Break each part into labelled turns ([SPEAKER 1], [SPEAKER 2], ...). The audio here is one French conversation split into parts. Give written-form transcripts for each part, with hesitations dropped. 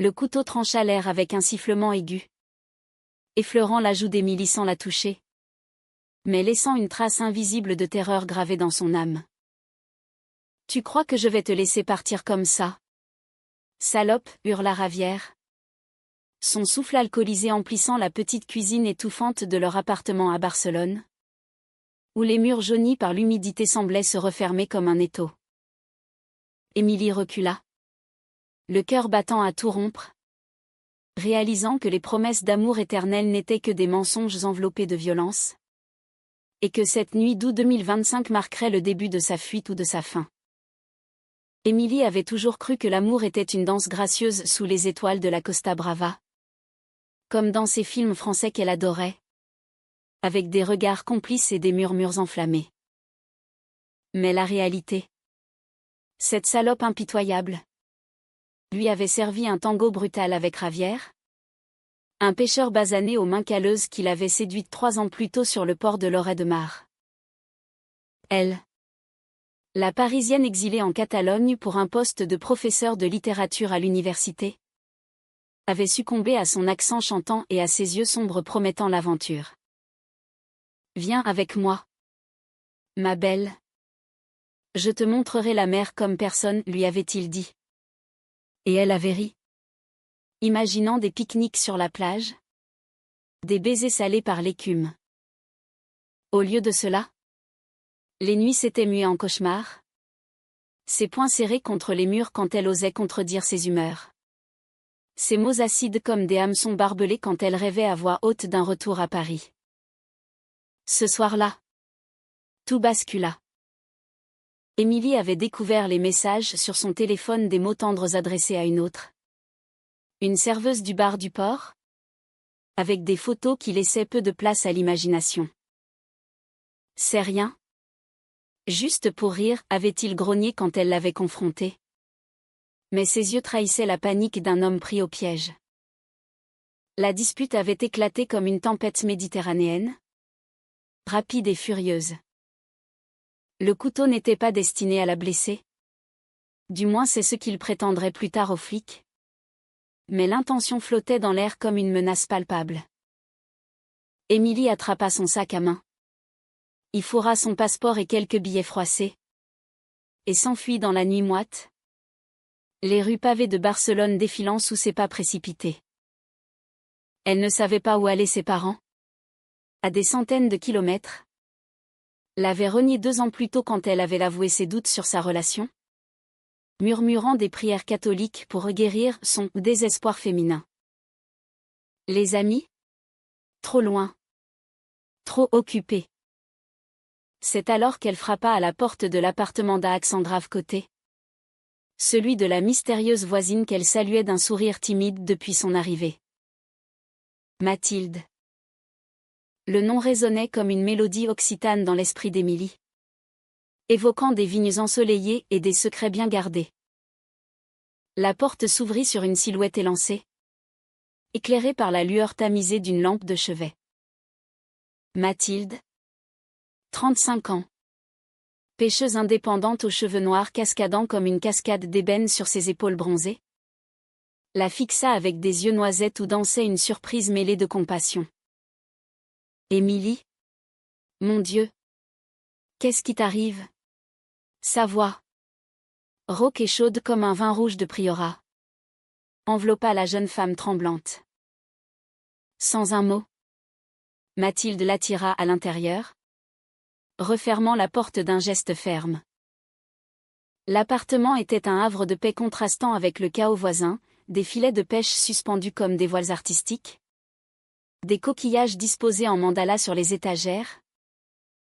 [SPEAKER 1] Le couteau trancha l'air avec un sifflement aigu, effleurant la joue d'Émilie sans la toucher, mais laissant une trace invisible de terreur gravée dans son âme. « Tu crois que je vais te laisser partir comme ça ? Salope » hurla Ravière, son souffle alcoolisé emplissant la petite cuisine étouffante de leur appartement à Barcelone, où les murs jaunis par l'humidité semblaient se refermer comme un étau. Émilie recula, le cœur battant à tout rompre, réalisant que les promesses d'amour éternel n'étaient que des mensonges enveloppés de violence, et que cette nuit d'août 2025 marquerait le début de sa fuite ou de sa fin. Émilie avait toujours cru que l'amour était une danse gracieuse sous les étoiles de la Costa Brava, comme dans ces films français qu'elle adorait, avec des regards complices et des murmures enflammés. Mais la réalité, cette salope impitoyable, lui avait servi un tango brutal avec Ravière, un pêcheur basané aux mains calleuses qu'il avait séduite 3 ans plus tôt sur le port de Lloret de Mar. Elle, la Parisienne exilée en Catalogne pour un poste de professeur de littérature à l'université, avait succombé à son accent chantant et à ses yeux sombres promettant l'aventure. « Viens avec moi, ma belle. Je te montrerai la mer comme personne, lui avait-il dit. Et elle avait ri, imaginant des pique-niques sur la plage, des baisers salés par l'écume. Au lieu de cela, les nuits s'étaient muées en cauchemars, ses poings serrés contre les murs quand elle osait contredire ses humeurs, ses mots acides comme des hameçons barbelés quand elle rêvait à voix haute d'un retour à Paris. Ce soir-là, tout bascula. Émilie avait découvert les messages sur son téléphone des mots tendres adressés à une autre. Une serveuse du bar du port, avec des photos qui laissaient peu de place à l'imagination. « C'est rien. Juste pour rire » avait-il grogné quand elle l'avait confronté. Mais ses yeux trahissaient la panique d'un homme pris au piège. La dispute avait éclaté comme une tempête méditerranéenne, rapide et furieuse. Le couteau n'était pas destiné à la blesser. Du moins c'est ce qu'il prétendrait plus tard aux flics. Mais l'intention flottait dans l'air comme une menace palpable. Émilie attrapa son sac à main, y fourra son passeport et quelques billets froissés, et s'enfuit dans la nuit moite, les rues pavées de Barcelone défilant sous ses pas précipités. Elle ne savait pas où allaient ses parents. À des centaines de kilomètres. L'avait renié 2 ans plus tôt quand elle avait avoué ses doutes sur sa relation, murmurant des prières catholiques pour guérir son désespoir féminin. Les amis ? Trop loin. Trop occupés. C'est alors qu'elle frappa à la porte de l'appartement d'Alexandra Côté, celui de la mystérieuse voisine qu'elle saluait d'un sourire timide depuis son arrivée. Mathilde. Le nom résonnait comme une mélodie occitane dans l'esprit d'Émilie, évoquant des vignes ensoleillées et des secrets bien gardés. La porte s'ouvrit sur une silhouette élancée, éclairée par la lueur tamisée d'une lampe de chevet. Mathilde, 35 ans. Pêcheuse indépendante aux cheveux noirs cascadant comme une cascade d'ébène sur ses épaules bronzées, la fixa avec des yeux noisettes où dansait une surprise mêlée de compassion. Émilie ? Mon Dieu ! Qu'est-ce qui t'arrive ? Sa voix, rauque et chaude comme un vin rouge de priorat, enveloppa la jeune femme tremblante. Sans un mot, Mathilde l'attira à l'intérieur, refermant la porte d'un geste ferme. L'appartement était un havre de paix contrastant avec le chaos voisin, des filets de pêche suspendus comme des voiles artistiques, des coquillages disposés en mandala sur les étagères,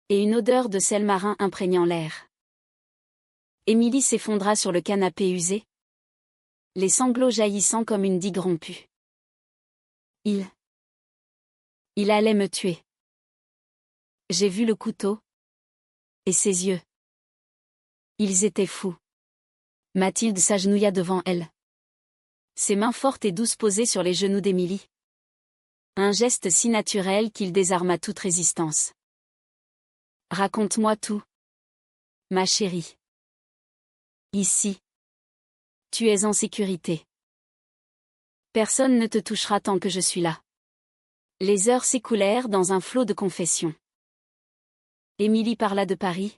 [SPEAKER 1] et une odeur de sel marin imprégnant l'air. Émilie s'effondra sur le canapé usé, les sanglots jaillissant comme une digue rompue. Il allait me tuer. J'ai vu le couteau. Et ses yeux. Ils étaient fous. Mathilde s'agenouilla devant elle. Ses mains fortes et douces posées sur les genoux d'Émilie. Un geste si naturel qu'il désarma toute résistance. Raconte-moi tout, ma chérie. Ici. Tu es en sécurité. Personne ne te touchera tant que je suis là. Les heures s'écoulèrent dans un flot de confessions. Émilie parla de Paris,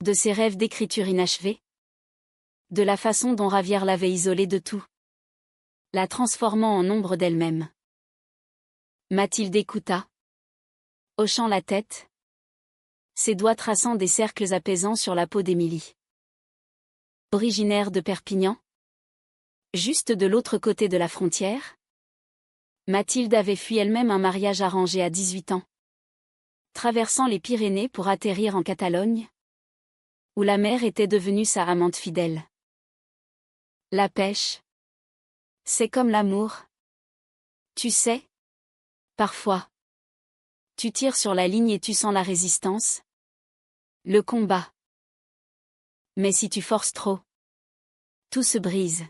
[SPEAKER 1] de ses rêves d'écriture inachevés, de la façon dont Ravière l'avait isolée de tout, la transformant en ombre d'elle-même. Mathilde écouta, hochant la tête, ses doigts traçant des cercles apaisants sur la peau d'Émilie. Originaire de Perpignan, juste de l'autre côté de la frontière, Mathilde avait fui elle-même un mariage arrangé à 18 ans, traversant les Pyrénées pour atterrir en Catalogne, où la mer était devenue sa amante fidèle. La pêche, c'est comme l'amour. Tu sais, parfois, tu tires sur la ligne et tu sens la résistance, le combat. Mais si tu forces trop, tout se brise.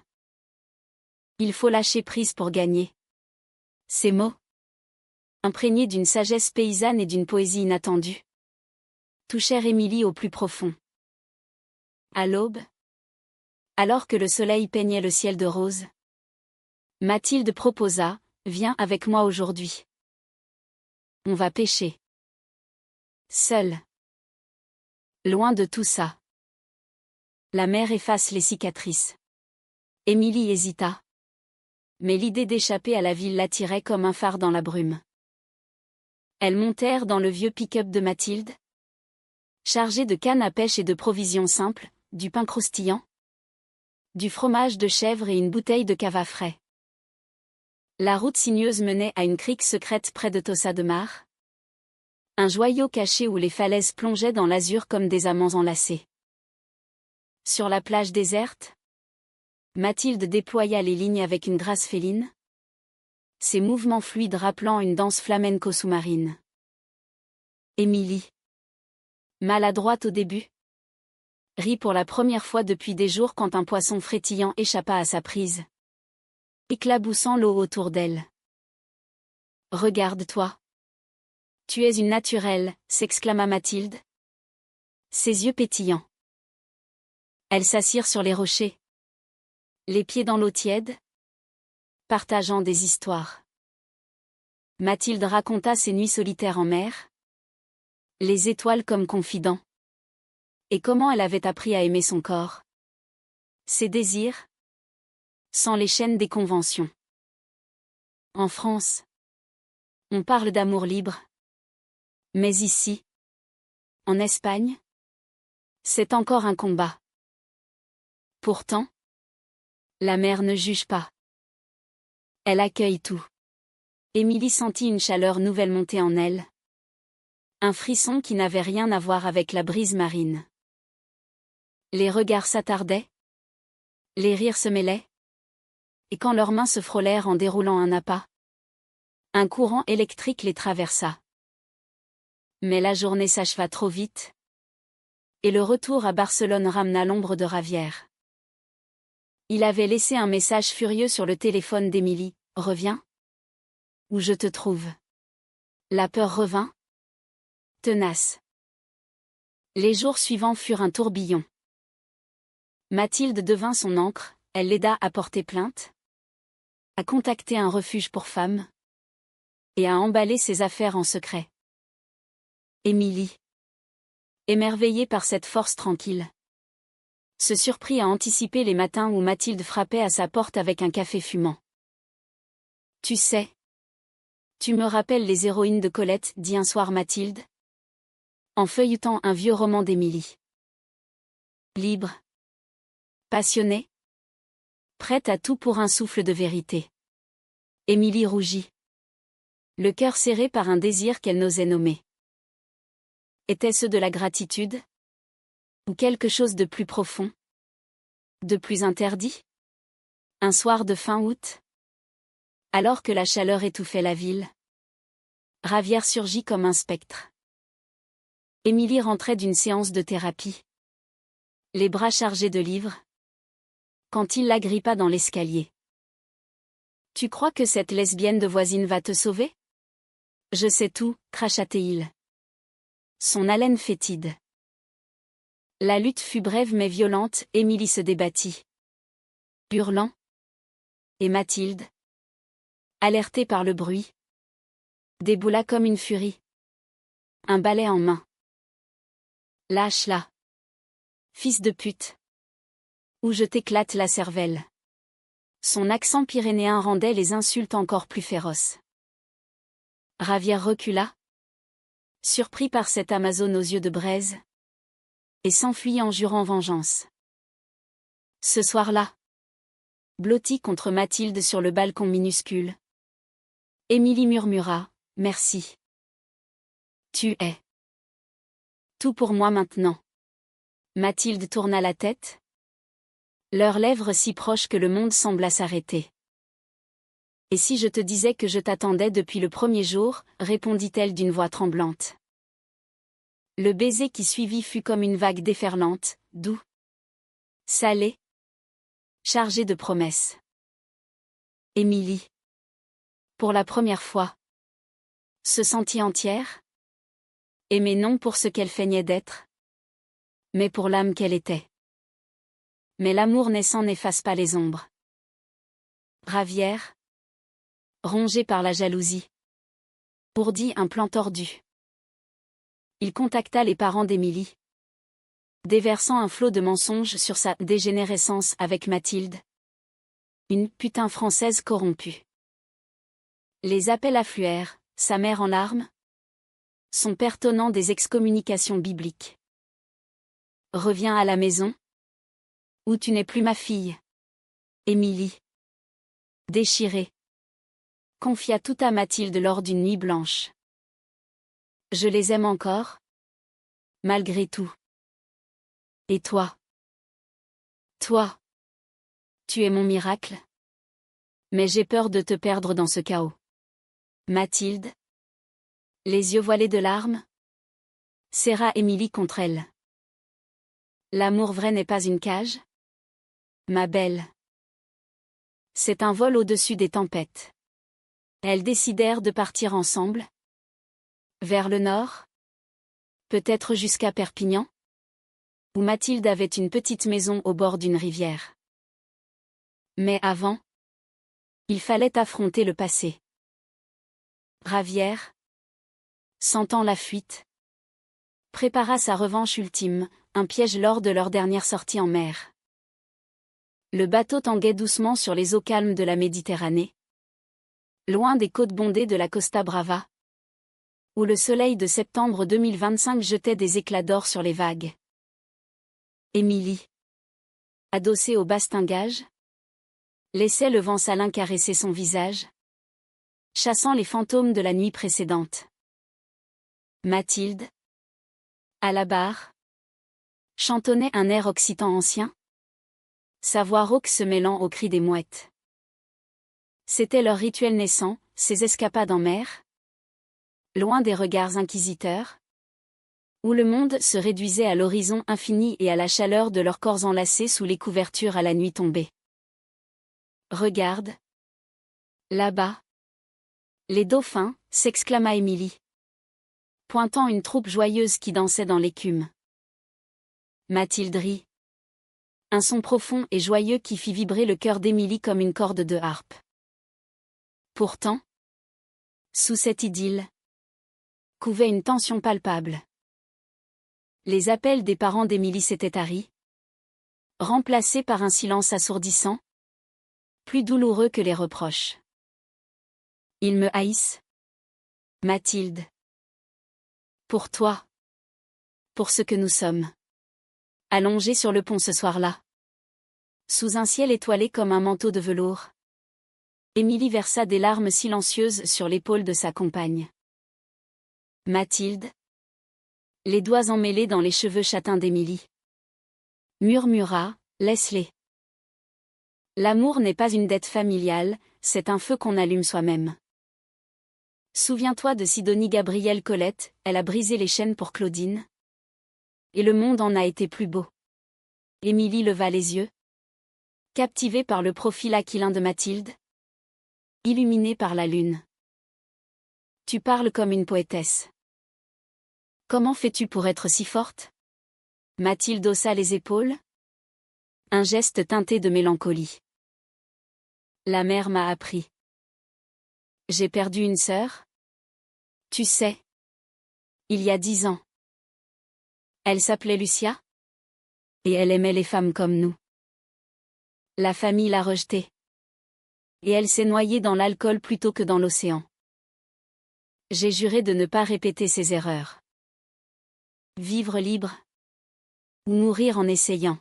[SPEAKER 1] Il faut lâcher prise pour gagner. Ces mots, imprégnés d'une sagesse paysanne et d'une poésie inattendue, touchèrent Émilie au plus profond. À l'aube, alors que le soleil peignait le ciel de rose, Mathilde proposa, « Viens avec moi aujourd'hui. On va pêcher. Seul. Loin de tout ça. » La mer efface les cicatrices. Émilie hésita. Mais l'idée d'échapper à la ville l'attirait comme un phare dans la brume. Elles montèrent dans le vieux pick-up de Mathilde, chargé de cannes à pêche et de provisions simples, du pain croustillant, du fromage de chèvre et une bouteille de cava frais. La route sinueuse menait à une crique secrète près de Tossa de Mar, un joyau caché où les falaises plongeaient dans l'azur comme des amants enlacés. Sur la plage déserte, Mathilde déploya les lignes avec une grâce féline, ses mouvements fluides rappelant une danse flamenco sous-marine. Émilie, maladroite au début, rit pour la première fois depuis des jours quand un poisson frétillant échappa à sa prise, éclaboussant l'eau autour d'elle. « Regarde-toi. Tu es une naturelle, » s'exclama Mathilde, ses yeux pétillants. Elles s'assirent sur les rochers, les pieds dans l'eau tiède, partageant des histoires. Mathilde raconta ses nuits solitaires en mer, les étoiles comme confidents, et comment elle avait appris à aimer son corps, ses désirs, sans les chaînes des conventions. En France, on parle d'amour libre. Mais ici, en Espagne, c'est encore un combat. Pourtant, la mer ne juge pas. Elle accueille tout. Émilie sentit une chaleur nouvelle monter en elle. Un frisson qui n'avait rien à voir avec la brise marine. Les regards s'attardaient. Les rires se mêlaient. Et quand leurs mains se frôlèrent en déroulant un appât, un courant électrique les traversa. Mais la journée s'acheva trop vite. Et le retour à Barcelone ramena l'ombre de Ravière. Il avait laissé un message furieux sur le téléphone d'Émilie. « Reviens. Où je te trouve. » La peur revint. Tenace. Les jours suivants furent un tourbillon. Mathilde devint son ancre, elle l'aida à porter plainte, à contacter un refuge pour femmes, et à emballer ses affaires en secret. Émilie, émerveillée par cette force tranquille, se surprit à anticiper les matins où Mathilde frappait à sa porte avec un café fumant. « Tu sais, tu me rappelles les héroïnes de Colette, » dit un soir Mathilde, en feuilletant un vieux roman d'Émilie. Libre, passionnée, prête à tout pour un souffle de vérité. Émilie rougit, le cœur serré par un désir qu'elle n'osait nommer. Était-ce de la gratitude? Ou quelque chose de plus profond? De plus interdit? Un soir de fin août, alors que la chaleur étouffait la ville, Ravière surgit comme un spectre. Émilie rentrait d'une séance de thérapie, les bras chargés de livres, quand il l'agrippa dans l'escalier. « Tu crois que cette lesbienne de voisine va te sauver? »« Je sais tout, » cracha-t-il. Son haleine fétide. La lutte fut brève mais violente, Émilie se débattit. Hurlant, Et Mathilde, alertée par le bruit, déboula comme une furie. Un balai en main. Lâche-la. Fils de pute. Ou je t'éclate la cervelle. Son accent pyrénéen rendait les insultes encore plus féroces. Ravière recula, surpris par cette Amazone aux yeux de braise, et s'enfuit en jurant vengeance. Ce soir-là, blottie contre Mathilde sur le balcon minuscule, Émilie murmura « Merci. Tu es tout pour moi maintenant. » Mathilde tourna la tête, leurs lèvres si proches que le monde sembla s'arrêter. « Et si je te disais que je t'attendais depuis le premier jour ?» répondit-elle d'une voix tremblante. Le baiser qui suivit fut comme une vague déferlante, doux, salé, chargé de promesses. Émilie, pour la première fois, se sentit entière, aimée non pour ce qu'elle feignait d'être, mais pour l'âme qu'elle était. Mais l'amour naissant n'efface pas les ombres. Ravière, rongé par la jalousie, ourdit un plan tordu. Il contacta les parents d'Émilie, déversant un flot de mensonges sur sa dégénérescence avec Mathilde. Une putain française corrompue. Les appels affluèrent, sa mère en larmes, son père tonnant des excommunications bibliques. Reviens à la maison, ou tu n'es plus ma fille. Émilie, déchirée, confia tout à Mathilde lors d'une nuit blanche. Je les aime encore, malgré tout. Et toi? Toi, tu es mon miracle. Mais j'ai peur de te perdre dans ce chaos. Mathilde, les yeux voilés de larmes, serra Émilie contre elle. L'amour vrai n'est pas une cage, ma belle. C'est un vol au-dessus des tempêtes. Elles décidèrent de partir ensemble. Vers le nord, peut-être jusqu'à Perpignan, où Mathilde avait une petite maison au bord d'une rivière. Mais avant, il fallait affronter le passé. Ravière, sentant la fuite, prépara sa revanche ultime, un piège lors de leur dernière sortie en mer. Le bateau tanguait doucement sur les eaux calmes de la Méditerranée, loin des côtes bondées de la Costa Brava, où le soleil de septembre 2025 jetait des éclats d'or sur les vagues. Émilie, adossée au bastingage, laissait le vent salin caresser son visage, chassant les fantômes de la nuit précédente. Mathilde, à la barre, chantonnait un air occitan ancien, sa voix rauque se mêlant aux cris des mouettes. C'était leur rituel naissant, ces escapades en mer, loin des regards inquisiteurs, où le monde se réduisait à l'horizon infini et à la chaleur de leurs corps enlacés sous les couvertures à la nuit tombée. Regarde. Là-bas. Les dauphins, s'exclama Émilie, pointant une troupe joyeuse qui dansait dans l'écume. Mathilde rit. Un son profond et joyeux qui fit vibrer le cœur d'Émilie comme une corde de harpe. Pourtant, sous cette idylle, couvait une tension palpable. Les appels des parents d'Émilie s'étaient taris, remplacés par un silence assourdissant, plus douloureux que les reproches. Ils me haïssent. Mathilde. Pour toi. Pour ce que nous sommes. Allongés sur le pont ce soir-là. Sous un ciel étoilé comme un manteau de velours. Émilie versa des larmes silencieuses sur l'épaule de sa compagne. Mathilde. Les doigts emmêlés dans les cheveux châtains d'Émilie. Murmura, laisse-les. L'amour n'est pas une dette familiale, c'est un feu qu'on allume soi-même. Souviens-toi de Sidonie Gabrielle Colette, elle a brisé les chaînes pour Claudine. Et le monde en a été plus beau. Émilie leva les yeux, captivée par le profil aquilin de Mathilde, illuminée par la lune. Tu parles comme une poétesse. Comment fais-tu pour être si forte? Mathilde haussa les épaules. Un geste teinté de mélancolie. La mère m'a appris. J'ai perdu une sœur? Tu sais. Il y a 10 ans. Elle s'appelait Lucia? Et elle aimait les femmes comme nous. La famille l'a rejetée. Et elle s'est noyée dans l'alcool plutôt que dans l'océan. J'ai juré de ne pas répéter ces erreurs. Vivre libre. Ou mourir en essayant.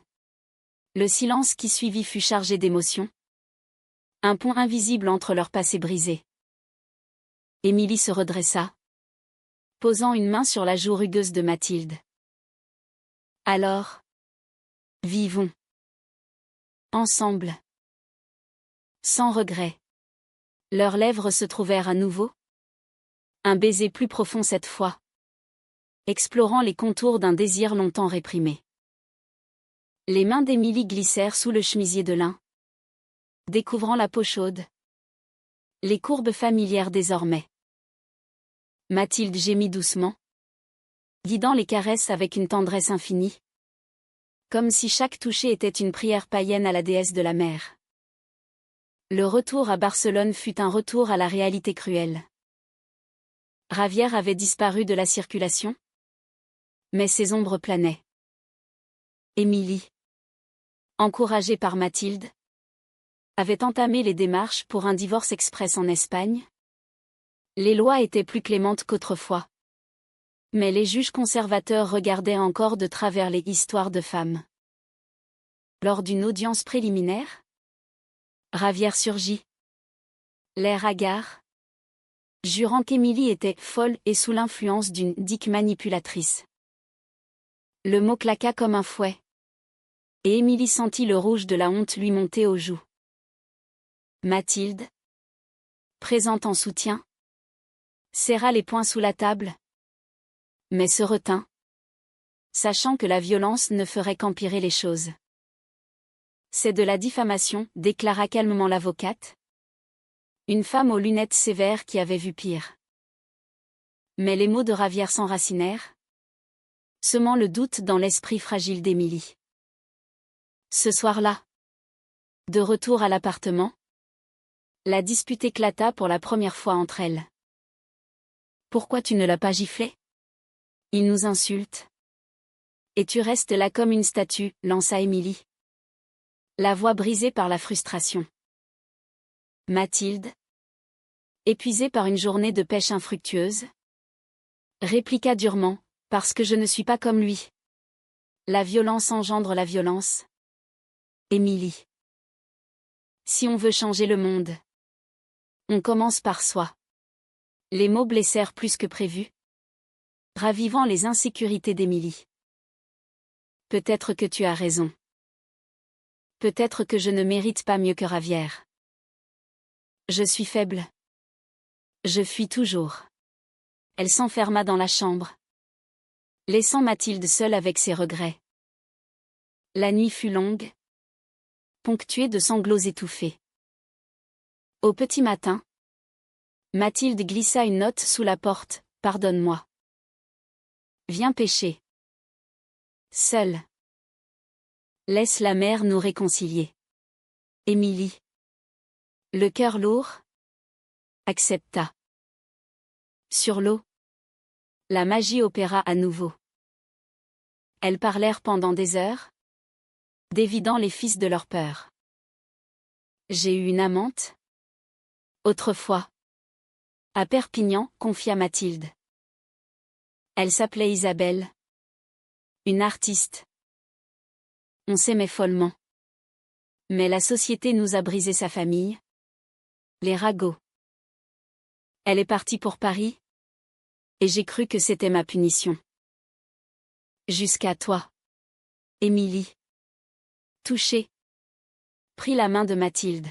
[SPEAKER 1] Le silence qui suivit fut chargé d'émotions. Un pont invisible entre leur passé brisé. Émilie se redressa, posant une main sur la joue rugueuse de Mathilde. Alors, vivons. Ensemble. Sans regret. Leurs lèvres se trouvèrent à nouveau. Un baiser plus profond cette fois. Explorant les contours d'un désir longtemps réprimé. Les mains d'Émilie glissèrent sous le chemisier de lin, découvrant la peau chaude. Les courbes familières désormais. Mathilde gémit doucement, guidant les caresses avec une tendresse infinie. Comme si chaque toucher était une prière païenne à la déesse de la mer. Le retour à Barcelone fut un retour à la réalité cruelle. Ravière avait disparu de la circulation. Mais ses ombres planaient. Émilie, encouragée par Mathilde, avait entamé les démarches pour un divorce express en Espagne. Les lois étaient plus clémentes qu'autrefois. Mais les juges conservateurs regardaient encore de travers les histoires de femmes. Lors d'une audience préliminaire, Ravière surgit. L'air hagard, jurant qu'Émilie était folle et sous l'influence d'une dick manipulatrice. Le mot claqua comme un fouet. Et Émilie sentit le rouge de la honte lui monter aux joues. Mathilde, présente en soutien, serra les poings sous la table, mais se retint, sachant que la violence ne ferait qu'empirer les choses. C'est de la diffamation, déclara calmement l'avocate. Une femme aux lunettes sévères qui avait vu pire. Mais les mots de Ravière s'enracinèrent, semant le doute dans l'esprit fragile d'Émilie. Ce soir-là, de retour à l'appartement, la dispute éclata pour la première fois entre elles. Pourquoi tu ne l'as pas giflé? Il nous insulte. Et tu restes là comme une statue, lança Émilie. La voix brisée par la frustration. Mathilde, épuisée par une journée de pêche infructueuse, répliqua durement, parce que je ne suis pas comme lui. La violence engendre la violence. Émilie. Si on veut changer le monde, on commence par soi. Les mots blessèrent plus que prévu, ravivant les insécurités d'Émilie. Peut-être que tu as raison. Peut-être que je ne mérite pas mieux que Ravière. Je suis faible. Je fuis toujours. Elle s'enferma dans la chambre, laissant Mathilde seule avec ses regrets. La nuit fut longue, ponctuée de sanglots étouffés. Au petit matin, Mathilde glissa une note sous la porte, « Pardonne-moi. Viens pêcher. Seule. Laisse la mer nous réconcilier. » Émilie, le cœur lourd, accepta. Sur l'eau, la magie opéra à nouveau. Elles parlèrent pendant des heures, dévidant les fils de leur peur. J'ai eu une amante? Autrefois. À Perpignan, confia Mathilde. Elle s'appelait Isabelle. Une artiste. On s'aimait follement. Mais la société nous a brisé sa famille. Les ragots. Elle est partie pour Paris. Et j'ai cru que c'était ma punition. Jusqu'à toi. Émilie. Touchée. Prit la main de Mathilde.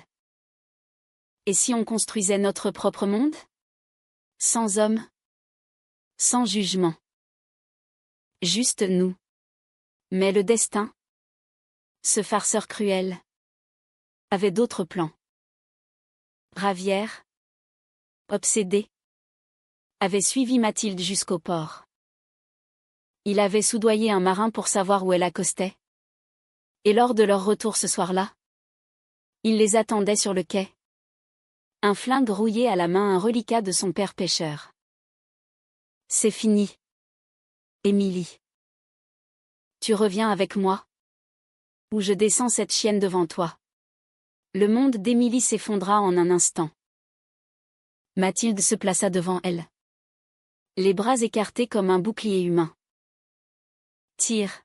[SPEAKER 1] Et si on construisait notre propre monde? Sans homme. Sans jugement. Juste nous. Mais le destin, ce farceur cruel, avait d'autres plans. Ravière, obsédé, avait suivi Mathilde jusqu'au port. Il avait soudoyé un marin pour savoir où elle accostait. Et lors de leur retour ce soir-là, il les attendait sur le quai, Un flingue rouillé à la main, un reliquat de son père pêcheur. C'est fini. Émilie. Tu reviens avec moi? Ou je descends cette chienne devant toi. Le monde d'Émilie s'effondra en un instant. Mathilde se plaça devant elle. Les bras écartés comme un bouclier humain. Tire.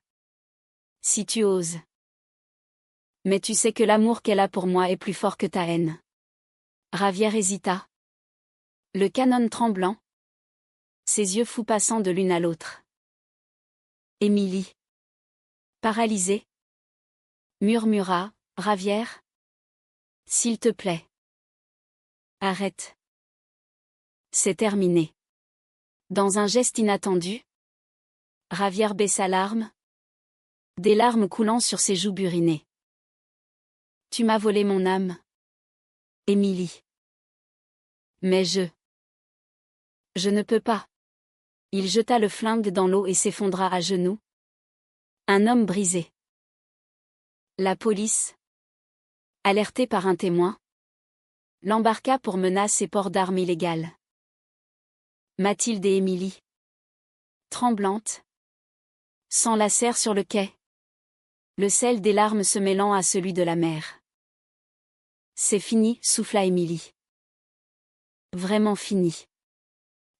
[SPEAKER 1] Si tu oses. Mais tu sais que l'amour qu'elle a pour moi est plus fort que ta haine. Ravière hésita. Le canon tremblant. Ses yeux fous passant de l'une à l'autre. Émilie. Paralysée. Murmura, Ravière. S'il te plaît. Arrête. C'est terminé. Dans un geste inattendu. Ravière baissa l'arme. Des larmes coulant sur ses joues burinées. Tu m'as volé mon âme. Émilie. Mais je ne peux pas. Il jeta le flingue dans l'eau et s'effondra à genoux. Un homme brisé. La police, alertée par un témoin, l'embarqua pour menace et port d'armes illégales. Mathilde et Émilie, tremblantes, s'enlacèrent sur le quai. Le sel des larmes se mêlant à celui de la mer. C'est fini, souffla Émilie. Vraiment fini.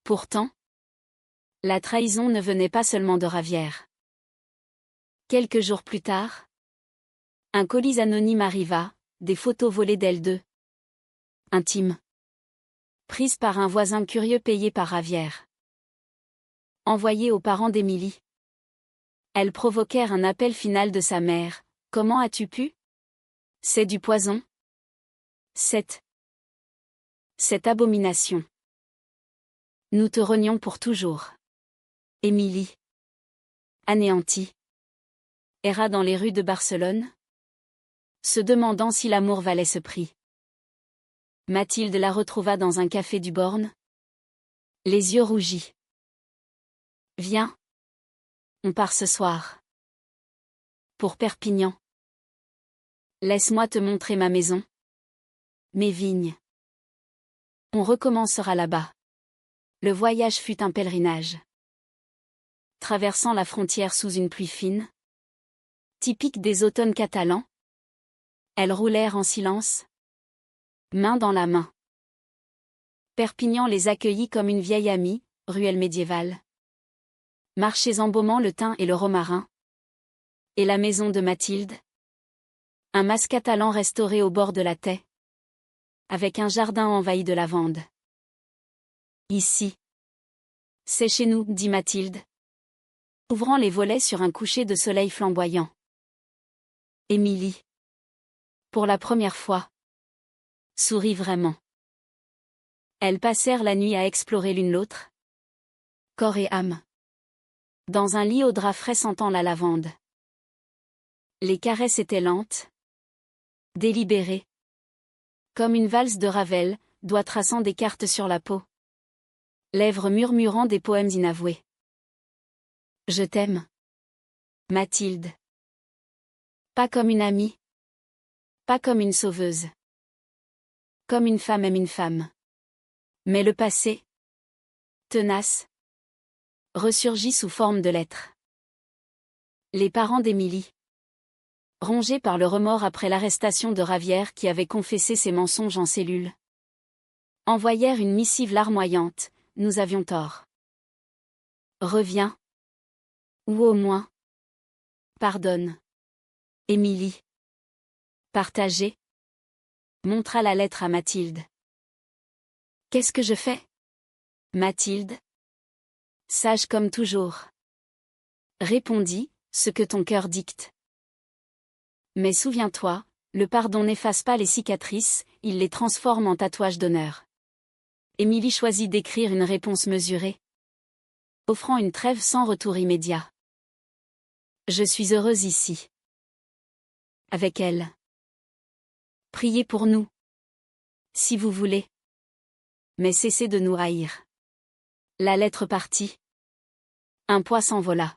[SPEAKER 1] Pourtant, la trahison ne venait pas seulement de Ravière. Quelques jours plus tard, un colis anonyme arriva, des photos volées d'elles deux. Intimes. Prises par un voisin curieux payé par Ravière. Envoyées aux parents d'Émilie. Elles provoquèrent un appel final de sa mère. Comment as-tu pu? C'est du poison. Cette abomination. Nous te renions pour toujours. Émilie. Anéantie. Erra dans les rues de Barcelone, se demandant si l'amour valait ce prix. Mathilde la retrouva dans un café du Born. Les yeux rougis. Viens. On part ce soir. Pour Perpignan. Laisse-moi te montrer ma maison. Mes vignes. On recommencera là-bas. Le voyage fut un pèlerinage. Traversant la frontière sous une pluie fine, typique des automnes catalans, elles roulèrent en silence, main dans la main. Perpignan les accueillit comme une vieille amie, ruelle médiévale. Marchés embaumant le thym et le romarin. Et la maison de Mathilde. Un mas catalan restauré au bord de la Taie. Avec un jardin envahi de lavande. Ici. C'est chez nous, dit Mathilde. Ouvrant les volets sur un coucher de soleil flamboyant. Émilie. Pour la première fois. Sourit vraiment. Elles passèrent la nuit à explorer l'une l'autre. Corps et âme. Dans un lit au drap frais sentant la lavande. Les caresses étaient lentes. Délibérées. Comme une valse de Ravel, doigts traçant des cartes sur la peau. Lèvres murmurant des poèmes inavoués. Je t'aime. Mathilde. Pas comme une amie. Pas comme une sauveuse. Comme une femme aime une femme. Mais le passé, tenace, ressurgit sous forme de lettres. Les parents d'Émilie, rongés par le remords après l'arrestation de Ravière qui avait confessé ses mensonges en cellule, envoyèrent une missive larmoyante. Nous avions tort. Reviens. Ou au moins, pardonne. Émilie. Partagée. Montra la lettre à Mathilde. Qu'est-ce que je fais? Mathilde. Sage comme toujours. Répondit, ce que ton cœur dicte. Mais souviens-toi, le pardon n'efface pas les cicatrices, il les transforme en tatouages d'honneur. Émilie choisit d'écrire une réponse mesurée. Offrant une trêve sans retour immédiat. Je suis heureuse ici. Avec elle. Priez pour nous. Si vous voulez. Mais cessez de nous haïr. La lettre partit. Un poids s'envola.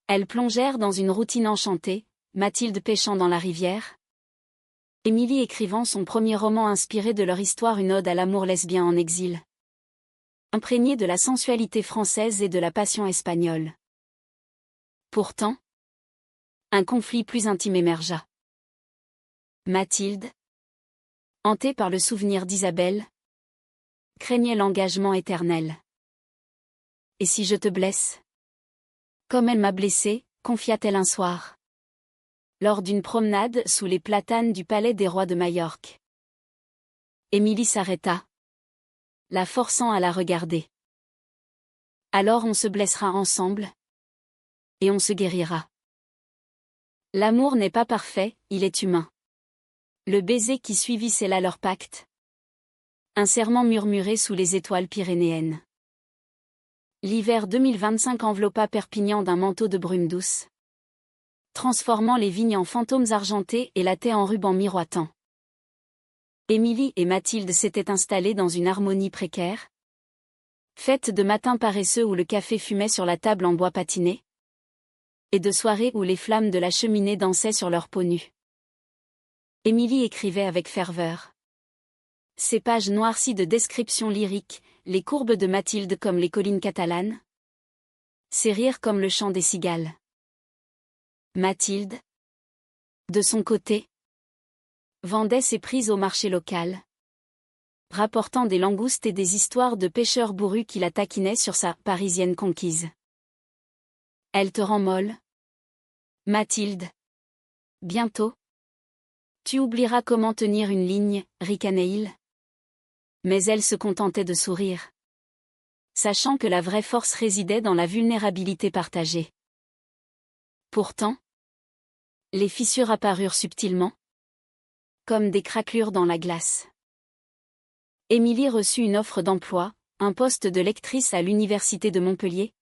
[SPEAKER 1] Elles plongèrent dans une routine enchantée, Mathilde pêchant dans la rivière. Émilie écrivant son premier roman inspiré de leur histoire, une ode à l'amour lesbien en exil. Imprégné de la sensualité française et de la passion espagnole. Pourtant, un conflit plus intime émergea. Mathilde, hantée par le souvenir d'Isabelle, craignait l'engagement éternel. Et si je te blesse? Comme elle m'a blessée, confia-t-elle un soir. Lors d'une promenade sous les platanes du palais des rois de Majorque. Émilie s'arrêta, la forçant à la regarder. Alors on se blessera ensemble, et on se guérira. L'amour n'est pas parfait, il est humain. Le baiser qui suivit scella leur pacte. Un serment murmuré sous les étoiles pyrénéennes. L'hiver 2025 enveloppa Perpignan d'un manteau de brume douce, transformant les vignes en fantômes argentés et la taie en rubans miroitants. Émilie et Mathilde s'étaient installées dans une harmonie précaire, faite de matins paresseux où le café fumait sur la table en bois patiné, et de soirées où les flammes de la cheminée dansaient sur leur peau nue. Émilie écrivait avec ferveur. Ses pages noircies de descriptions lyriques, les courbes de Mathilde comme les collines catalanes, ses rires comme le chant des cigales. Mathilde, de son côté, vendait ses prises au marché local, rapportant des langoustes et des histoires de pêcheurs bourrus qui la taquinaient sur sa parisienne conquise. Elle te rend molle, Mathilde. Bientôt, tu oublieras comment tenir une ligne, ricanait-il. Mais elle se contentait de sourire, sachant que la vraie force résidait dans la vulnérabilité partagée. Pourtant, les fissures apparurent subtilement, comme des craquelures dans la glace. Émilie reçut une offre d'emploi, un poste de lectrice à l'université de Montpellier.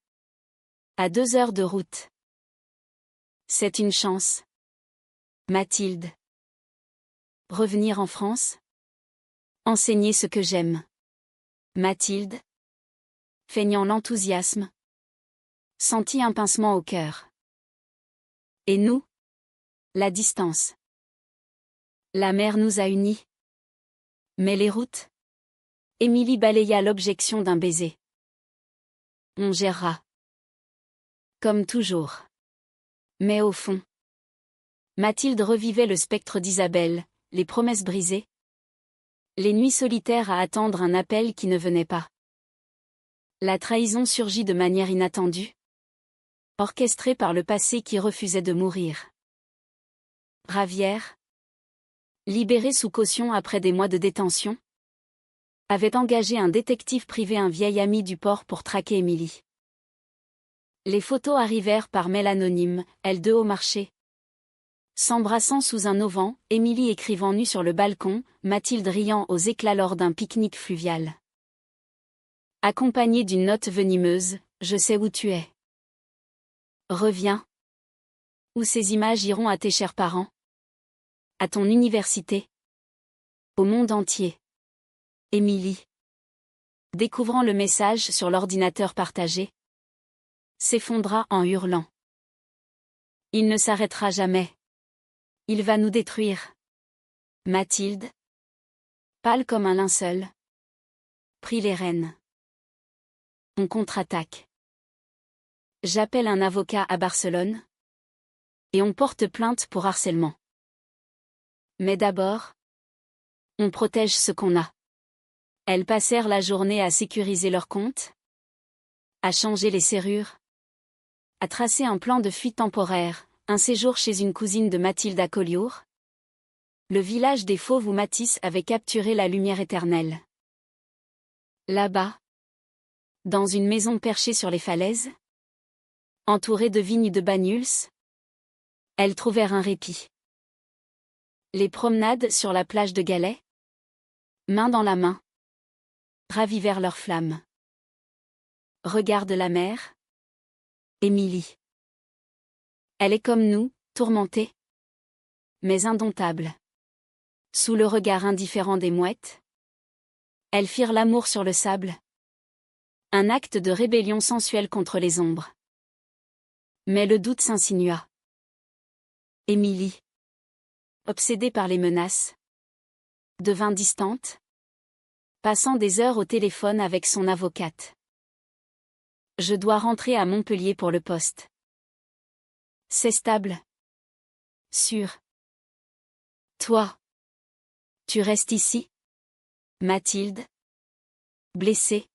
[SPEAKER 1] À 2 heures de route. C'est une chance. Mathilde. Revenir en France? Enseigner ce que j'aime. Mathilde. Feignant l'enthousiasme. Sentit un pincement au cœur. Et nous? La distance. La mer nous a unis. Mais les routes? Émilie balaya l'objection d'un baiser. On gérera. Comme toujours. Mais au fond, Mathilde revivait le spectre d'Isabelle, les promesses brisées. Les nuits solitaires à attendre un appel qui ne venait pas. La trahison surgit de manière inattendue, orchestrée par le passé qui refusait de mourir. Ravière, libéré sous caution après des mois de détention, avait engagé un détective privé, un vieil ami du port, pour traquer Émilie. Les photos arrivèrent par mail anonyme, elles deux au marché. S'embrassant sous un auvent, Émilie écrivant nue sur le balcon, Mathilde riant aux éclats lors d'un pique-nique fluvial. Accompagnée d'une note venimeuse, je sais où tu es. Reviens. Où ces images iront à tes chers parents? À ton université? Au monde entier. Émilie. Découvrant le message sur l'ordinateur partagé, s'effondra en hurlant. Il ne s'arrêtera jamais. Il va nous détruire. Mathilde, pâle comme un linceul, prit les rênes. On contre-attaque. J'appelle un avocat à Barcelone. Et on porte plainte pour harcèlement. Mais d'abord, on protège ce qu'on a. Elles passèrent la journée à sécuriser leur compte, à changer les serrures, à tracer un plan de fuite temporaire, un séjour chez une cousine de Mathilde à Collioure. Le village des fauves où Matisse avait capturé la lumière éternelle. Là-bas, dans une maison perchée sur les falaises, entourée de vignes de Banyuls, elles trouvèrent un répit. Les promenades sur la plage de Galets, main dans la main, ravivèrent leurs flammes. Regarde la mer, Émilie. Elle est comme nous, tourmentée, mais indomptable. Sous le regard indifférent des mouettes, elles firent l'amour sur le sable. Un acte de rébellion sensuelle contre les ombres. Mais le doute s'insinua. Émilie. Obsédée par les menaces. Devint distante. Passant des heures au téléphone avec son avocate. Je dois rentrer à Montpellier pour le poste. C'est stable. Sûr. Toi. Tu restes ici? Mathilde. Blessée.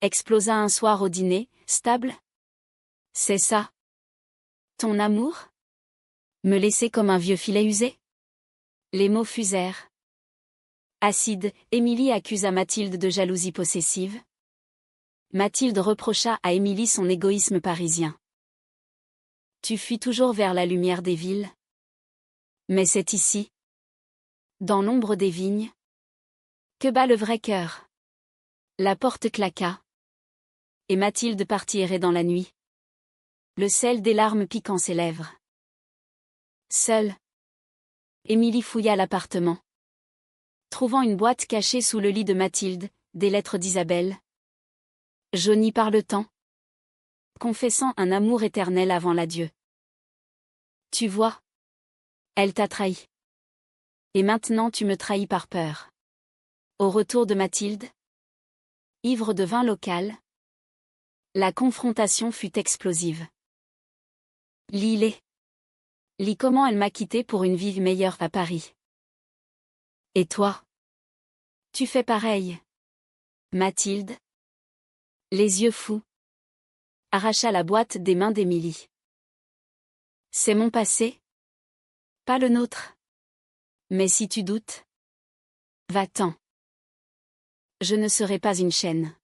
[SPEAKER 1] Explosa un soir au dîner, stable? C'est ça. Ton amour? Me laisser comme un vieux filet usé? Les mots fusèrent. Acide, Émilie accusa Mathilde de jalousie possessive. Mathilde reprocha à Émilie son égoïsme parisien. Tu fuis toujours vers la lumière des villes. Mais c'est ici. Dans l'ombre des vignes. Que bat le vrai cœur. La porte claqua. Et Mathilde partit errer dans la nuit. Le sel des larmes piquant ses lèvres. Seule. Émilie fouilla l'appartement. Trouvant une boîte cachée sous le lit de Mathilde, des lettres d'Isabelle. Jaunies par le temps. Confessant un amour éternel avant l'adieu. Tu vois. Elle t'a trahi. Et maintenant tu me trahis par peur. Au retour de Mathilde. Ivre de vin local. La confrontation fut explosive. Lis-les. Lis comment elle m'a quitté pour une vie meilleure à Paris. Et toi? Tu fais pareil. Mathilde. Les yeux fous. Arracha la boîte des mains d'Émilie. C'est mon passé. Pas le nôtre. Mais si tu doutes. Va-t'en. Je ne serai pas une chaîne.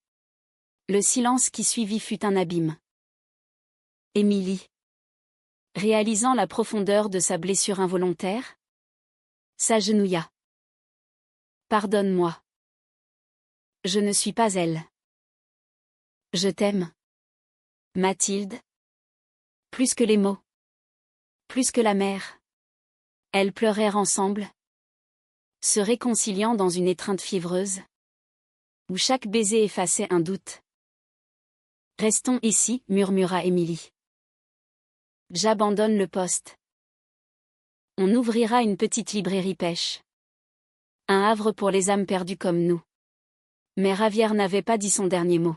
[SPEAKER 1] Le silence qui suivit fut un abîme. Émilie. Réalisant la profondeur de sa blessure involontaire. S'agenouilla. Pardonne-moi. Je ne suis pas elle. Je t'aime. Mathilde. Plus que les mots. Plus que la mer. Elles pleurèrent ensemble. Se réconciliant dans une étreinte fiévreuse. Où chaque baiser effaçait un doute. Restons ici, murmura Émilie. J'abandonne le poste. On ouvrira une petite librairie pêche. Un havre pour les âmes perdues comme nous. Mais Ravière n'avait pas dit son dernier mot.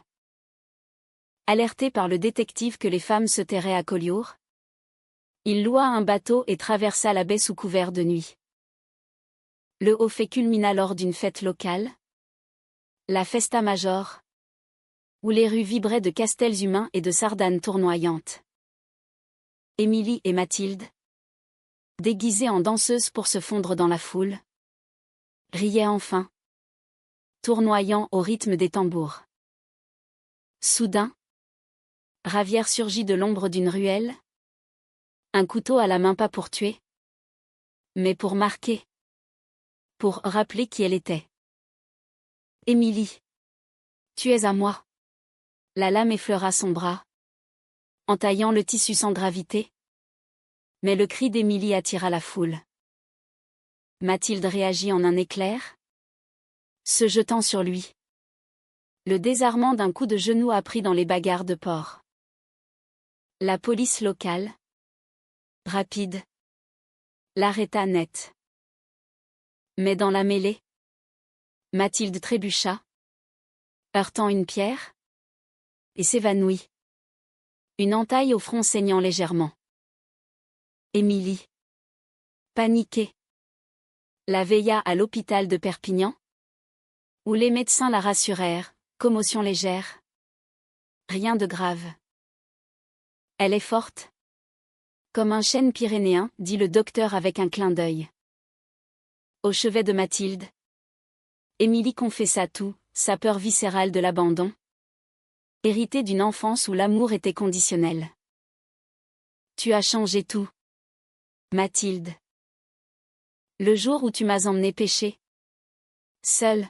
[SPEAKER 1] Alerté par le détective que les femmes se tairaient à Collioure, il loua un bateau et traversa la baie sous couvert de nuit. Le haut fait culmina lors d'une fête locale. La Festa Major. Où les rues vibraient de castels humains et de sardanes tournoyantes. Émilie et Mathilde. Déguisées en danseuses pour se fondre dans la foule. Riaient enfin. Tournoyant au rythme des tambours. Soudain. Ravière surgit de l'ombre d'une ruelle. Un couteau à la main, pas pour tuer. Mais pour marquer. Pour rappeler qui elle était. Émilie. Tu es à moi. La lame effleura son bras. Entaillant le tissu sans gravité. Mais le cri d'Émilie attira la foule. Mathilde réagit en un éclair. Se jetant sur lui. Le désarmant d'un coup de genou appris dans les bagarres de port. La police locale. Rapide. L'arrêta net. Mais dans la mêlée. Mathilde trébucha. Heurtant une pierre. Et s'évanouit. Une entaille au front saignant légèrement. Émilie. Paniquée. La veilla à l'hôpital de Perpignan. Où les médecins la rassurèrent, commotion légère. Rien de grave. Elle est forte. Comme un chêne pyrénéen, dit le docteur avec un clin d'œil. Au chevet de Mathilde. Émilie confessa tout, sa peur viscérale de l'abandon. Héritée d'une enfance où l'amour était conditionnel. Tu as changé tout. Mathilde. Le jour où tu m'as emmené pêcher. Seule.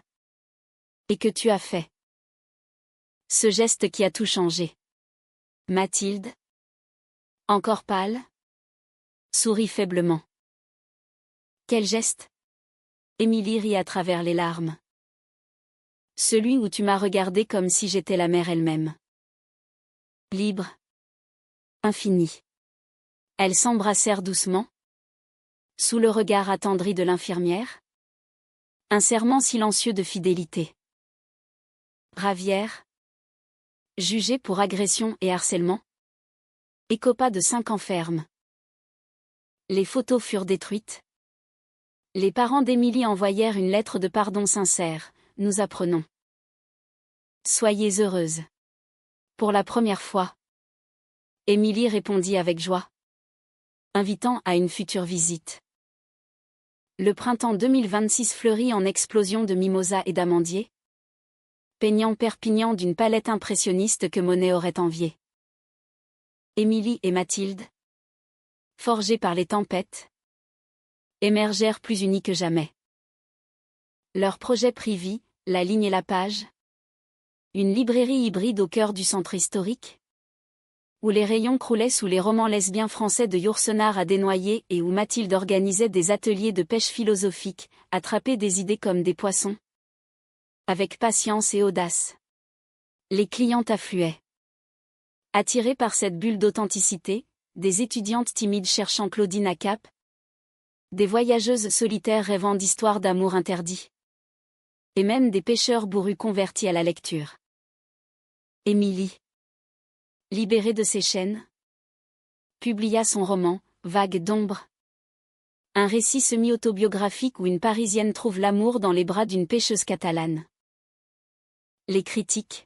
[SPEAKER 1] Et que tu as fait. Ce geste qui a tout changé. Mathilde. Encore pâle. Sourit faiblement. Quel geste? Émilie rit à travers les larmes. Celui où tu m'as regardé comme si j'étais la mer elle-même. Libre. Infini. Elles s'embrassèrent doucement. Sous le regard attendri de l'infirmière. Un serment silencieux de fidélité. Ravière. Jugé pour agression et harcèlement. Écopa de 5 ans ferme. Les photos furent détruites. Les parents d'Émilie envoyèrent une lettre de pardon sincère. Nous apprenons. Soyez heureuse. Pour la première fois. Émilie répondit avec joie, invitant à une future visite. Le printemps 2026 fleurit en explosion de mimosas et d'amandiers, peignant Perpignan d'une palette impressionniste que Monet aurait enviée. Émilie et Mathilde, forgées par les tempêtes, émergèrent plus unies que jamais. Leur projet prit vie, la ligne et la page. Une librairie hybride au cœur du centre historique, où les rayons croulaient sous les romans lesbiens français de Yourcenar à Desnoyers et où Mathilde organisait des ateliers de pêche philosophique, attraper des idées comme des poissons. Avec patience et audace. Les clientes affluaient. Attirées par cette bulle d'authenticité, des étudiantes timides cherchant Claudine à Cap, des voyageuses solitaires rêvant d'histoires d'amour interdits, et même des pêcheurs bourrus convertis à la lecture. Émilie, libérée de ses chaînes, publia son roman, Vague d'ombre. Un récit semi-autobiographique où une Parisienne trouve l'amour dans les bras d'une pêcheuse catalane. Les critiques,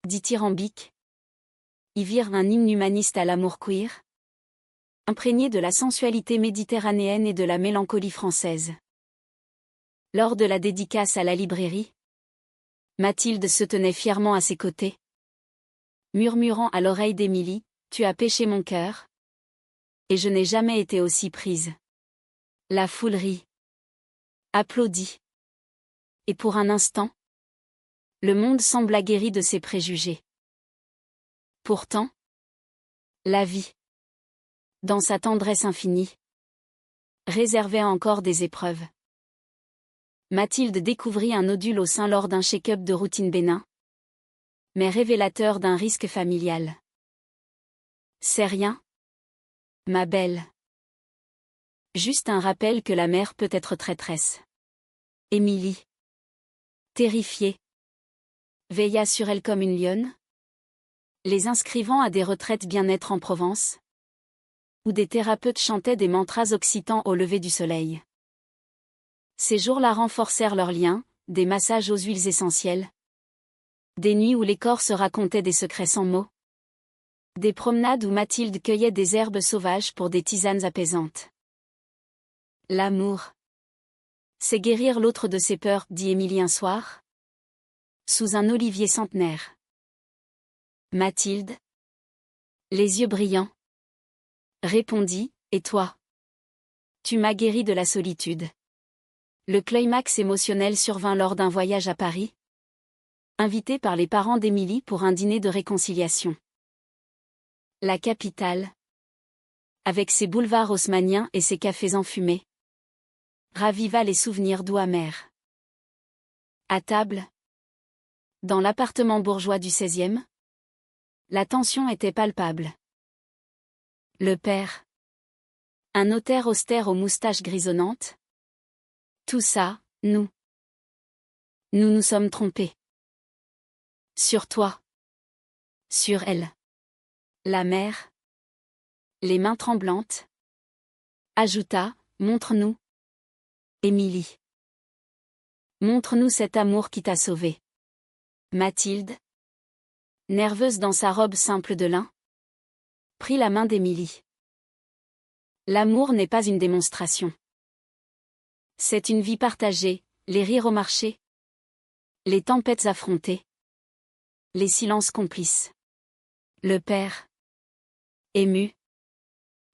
[SPEAKER 1] dithyrambiques, y virent un hymne humaniste à l'amour queer, imprégné de la sensualité méditerranéenne et de la mélancolie française. Lors de la dédicace à la librairie, Mathilde se tenait fièrement à ses côtés, murmurant à l'oreille d'Émilie, « Tu as pêché mon cœur. Et je n'ai jamais été aussi prise. » La foule rit, applaudit. Et pour un instant, le monde sembla guéri de ses préjugés. Pourtant, la vie, dans sa tendresse infinie, réservait encore des épreuves. Mathilde découvrit un nodule au sein lors d'un check-up de routine bénin, mais révélateur d'un risque familial. C'est rien, ma belle. Juste un rappel que la mère peut être traîtresse. Émilie, terrifiée, veilla sur elle comme une lionne, les inscrivant à des retraites bien-être en Provence, où des thérapeutes chantaient des mantras occitans au lever du soleil. Ces jours-là renforcèrent leurs liens, des massages aux huiles essentielles, des nuits où les corps se racontaient des secrets sans mots, des promenades où Mathilde cueillait des herbes sauvages pour des tisanes apaisantes. L'amour, c'est guérir l'autre de ses peurs, dit Émilie un soir, sous un olivier centenaire. Mathilde, les yeux brillants, répondit, et toi? Tu m'as guéri de la solitude. Le climax émotionnel survint lors d'un voyage à Paris, invité par les parents d'Émilie pour un dîner de réconciliation. La capitale, avec ses boulevards haussmanniens et ses cafés enfumés, raviva les souvenirs doux amers. À table, dans l'appartement bourgeois du 16e, la tension était palpable. Le père, un notaire austère aux moustaches grisonnantes. Tout ça, nous nous sommes trompés. Sur toi. Sur elle. La mère, les mains tremblantes, ajouta, montre-nous. Émilie. Montre-nous cet amour qui t'a sauvée. Mathilde, nerveuse dans sa robe simple de lin, prit la main d'Émilie. L'amour n'est pas une démonstration. C'est une vie partagée, les rires au marché, les tempêtes affrontées, les silences complices. Le père, ému,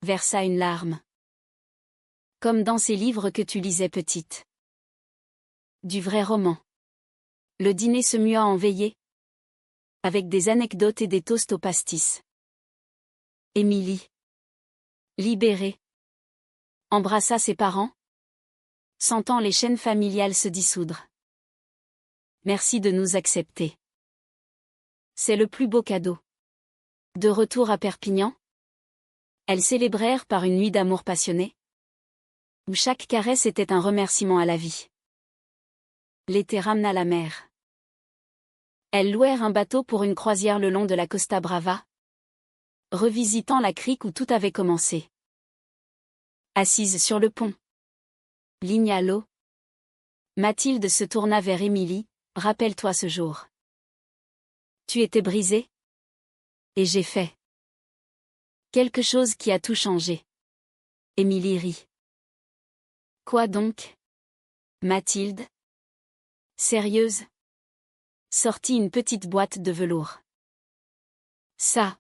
[SPEAKER 1] versa une larme. Comme dans ces livres que tu lisais petite. Du vrai roman. Le dîner se mua en veillée, avec des anecdotes et des toasts au pastis. Émilie, libérée, embrassa ses parents, sentant les chaînes familiales se dissoudre. Merci de nous accepter. C'est le plus beau cadeau. De retour à Perpignan, elles célébrèrent par une nuit d'amour passionné, où chaque caresse était un remerciement à la vie. L'été ramena la mer. Elles louèrent un bateau pour une croisière le long de la Costa Brava, revisitant la crique où tout avait commencé. Assise sur le pont, ligne à l'eau, Mathilde se tourna vers Émilie. Rappelle-toi ce jour. Tu étais brisée? Et j'ai fait quelque chose qui a tout changé. Émilie rit. Quoi donc? Mathilde, sérieuse, sortit une petite boîte de velours. Ça.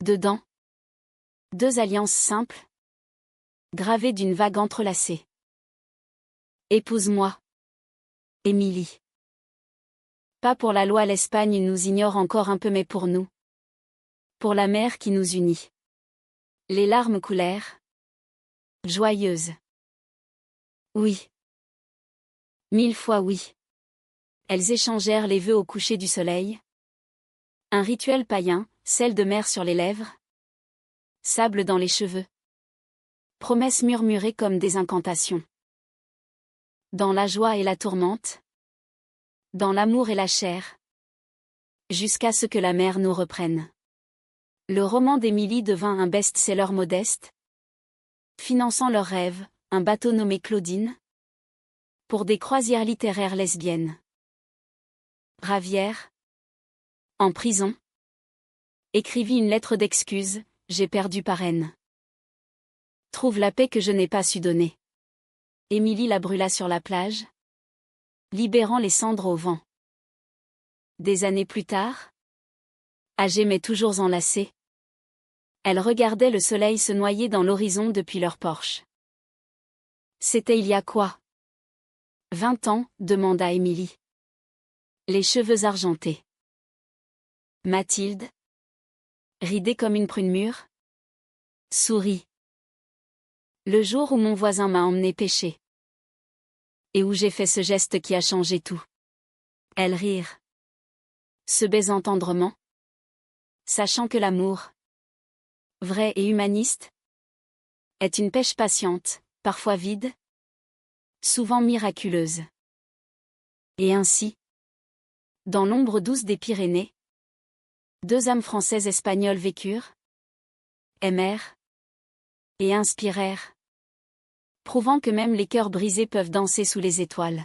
[SPEAKER 1] Dedans, 2 alliances simples, gravées d'une vague entrelacée. Épouse-moi. Émilie. Pas pour la loi, l'Espagne nous ignore encore un peu, mais pour nous. Pour la mer qui nous unit. Les larmes coulèrent. Joyeuses. Oui. 1000 fois oui. Elles échangèrent les vœux au coucher du soleil. Un rituel païen, sel de mer sur les lèvres. Sable dans les cheveux. Promesses murmurées comme des incantations. Dans la joie et la tourmente. Dans l'amour et la chair. Jusqu'à ce que la mer nous reprenne. Le roman d'Émilie devint un best-seller modeste. Finançant leurs rêves, un bateau nommé Claudine. Pour des croisières littéraires lesbiennes. Ravière. En prison. Écrivit une lettre d'excuse, j'ai perdu parraine. Trouve la paix que je n'ai pas su donner. Émilie la brûla sur la plage. Libérant les cendres au vent. Des années plus tard. Âgée mais toujours enlacée. Elle regardait le soleil se noyer dans l'horizon depuis leur porche. C'était il y a quoi? 20 ans, demanda Émilie. Les cheveux argentés. Mathilde, ridée comme une prune mûre, sourit. Le jour où mon voisin m'a emmené pêcher. Et où j'ai fait ce geste qui a changé tout. Elles rirent. Se baisant tendrement. Sachant que l'amour, vrai et humaniste, est une pêche patiente, parfois vide, souvent miraculeuse. Et ainsi, dans l'ombre douce des Pyrénées, 2 âmes françaises espagnoles vécurent, aimèrent et inspirèrent, prouvant que même les cœurs brisés peuvent danser sous les étoiles.